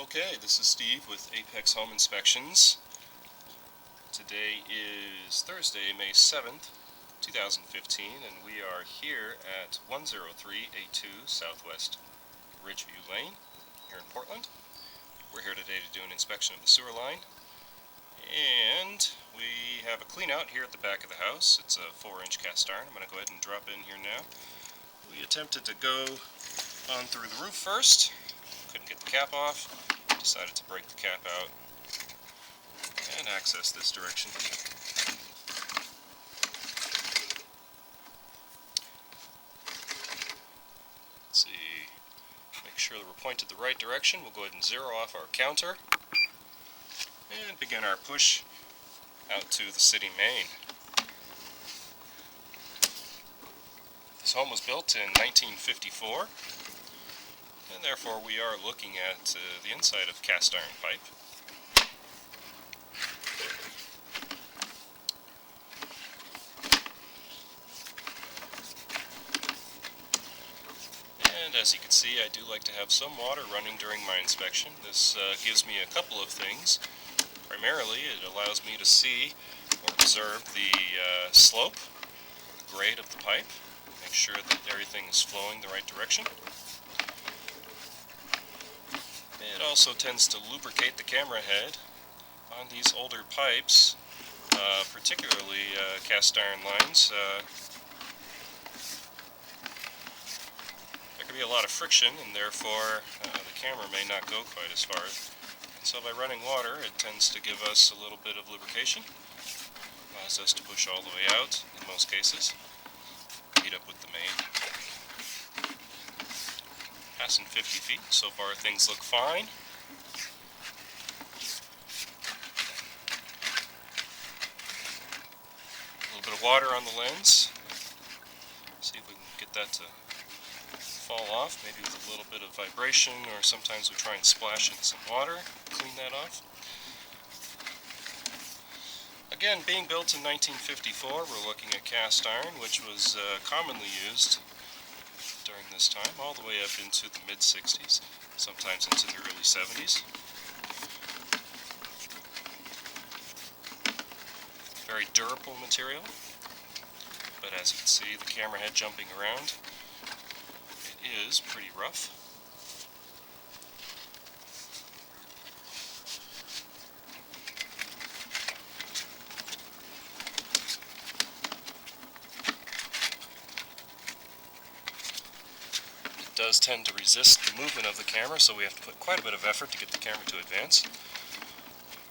Okay, this is Steve with Apex Home Inspections. Today is Thursday, May 7th, 2015, and we are here at 10382 Southwest Ridgeview Lane here in Portland. We're here today to do an inspection of the sewer line, and we have a clean out here at the back of the house. It's a 4-inch cast iron. I'm going to go ahead and drop in here now. We attempted to go on through the roof first. Couldn't get the cap off, decided to break the cap out and access this direction. Let's see, make sure that we're pointed the right direction. We'll go ahead and zero off our counter and begin our push out to the city main. This home was built in 1954. And therefore we are looking at the inside of cast iron pipe. And as you can see, I do like to have some water running during my inspection. This gives me a couple of things. Primarily, it allows me to see or observe the slope, the grade of the pipe, make sure that everything is flowing the right direction. It also tends to lubricate the camera head on these older pipes, particularly cast iron lines. There can be a lot of friction, and therefore the camera may not go quite as far. And so by running water, it tends to give us a little bit of lubrication, allows us to push all the way out in most cases, meet up with the main. Passing 50 feet. So far things look fine. A little bit of water on the lens. See if we can get that to fall off, maybe with a little bit of vibration, or sometimes we try and splash in some water, clean that off. Again, being built in 1954, we're looking at cast iron, which was commonly used during this time, all the way up into the mid-60s, sometimes into the early 70s. Very durable material, but as you can see, the camera head jumping around, it is pretty rough. Does tend to resist the movement of the camera, so we have to put quite a bit of effort to get the camera to advance.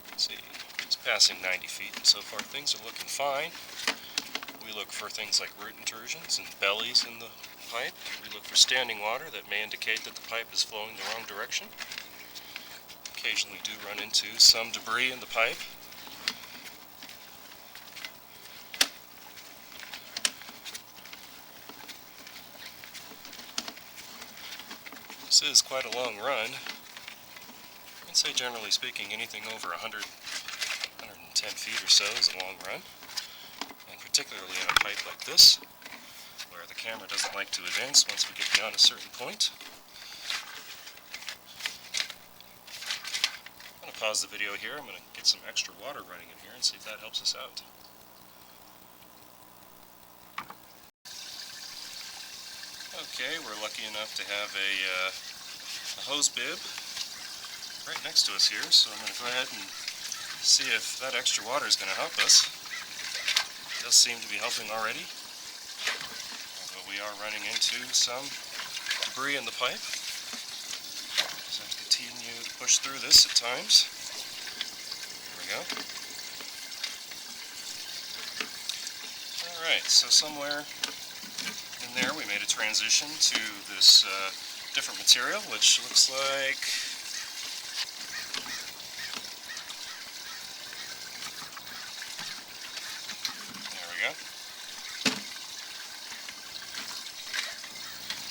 Let's see, it's passing 90 feet, and so far things are looking fine. We look for things like root intrusions and bellies in the pipe. We look for standing water that may indicate that the pipe is flowing the wrong direction. Occasionally do run into some debris in the pipe. This is quite a long run. I'd say generally speaking anything over 110 feet or so is a long run. And particularly in a pipe like this, where the camera doesn't like to advance once we get beyond a certain point. I'm going to pause the video here. I'm going to get some extra water running in here and see if that helps us out. Okay, we're lucky enough to have a hose bib right next to us here, so I'm going to go ahead and see if that extra water is going to help us. It does seem to be helping already, although we are running into some debris in the pipe. So I have to continue to push through this at times. There we go. Alright, so somewhere in there we made a transition to this different material, which looks like there we go.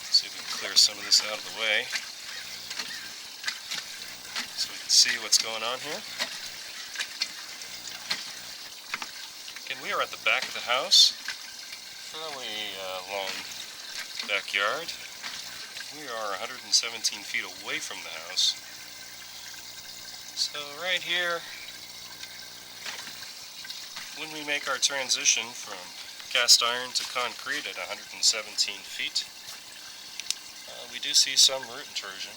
See if we can clear some of this out of the way so we can see what's going on here. Again, we are at the back of the house. Fairly long backyard. We are 117 feet away from the house. So right here, when we make our transition from cast iron to concrete at 117 feet, we do see some root intrusion.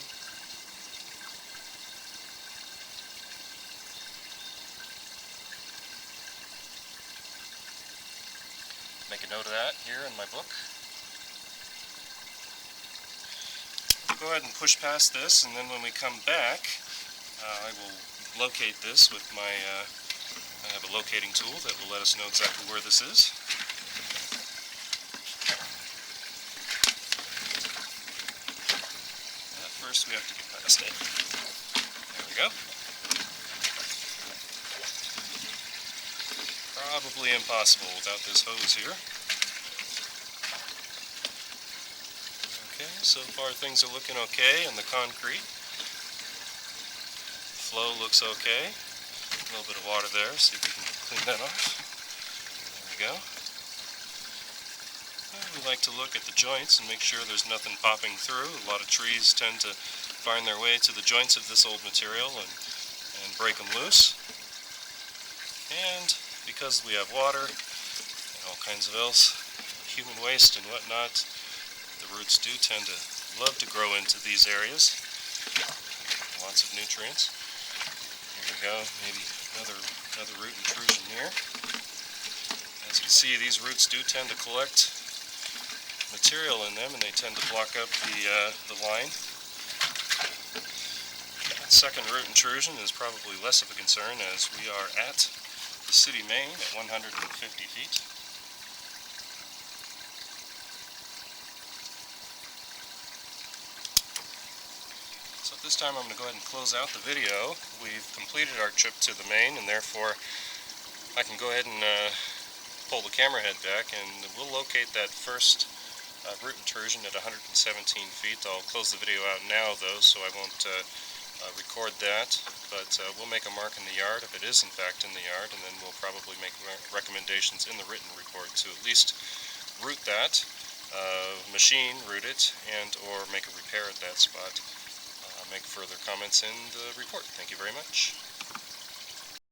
Make a note of that here in my book. Go ahead and push past this, and then when we come back, I will locate this with my, I have a locating tool that will let us know exactly where this is. First we have to get past it. There we go. Probably impossible without this hose here. Okay, so far things are looking okay in the concrete. Flow looks okay. A little bit of water there, see if we can clean that off. There we go. We like to look at the joints and make sure there's nothing popping through. A lot of trees tend to find their way to the joints of this old material and break them loose. And because we have water and all kinds of else, human waste and whatnot, the roots do tend to love to grow into these areas. Lots of nutrients. Here we go, maybe another root intrusion here. As you can see, these roots do tend to collect material in them, and they tend to block up the line. That second root intrusion is probably less of a concern, as we are at the city main at 150 feet. So at this time I'm going to go ahead and close out the video. We've completed our trip to the main, and therefore I can go ahead and pull the camera head back, and we'll locate that first root intrusion at 117 feet. I'll close the video out now though, so I won't record that, but we'll make a mark in the yard if it is in fact in the yard, and then we'll probably make recommendations in the written report to at least root that, machine root it, and or make a repair at that spot. Make further comments in the report. Thank you very much.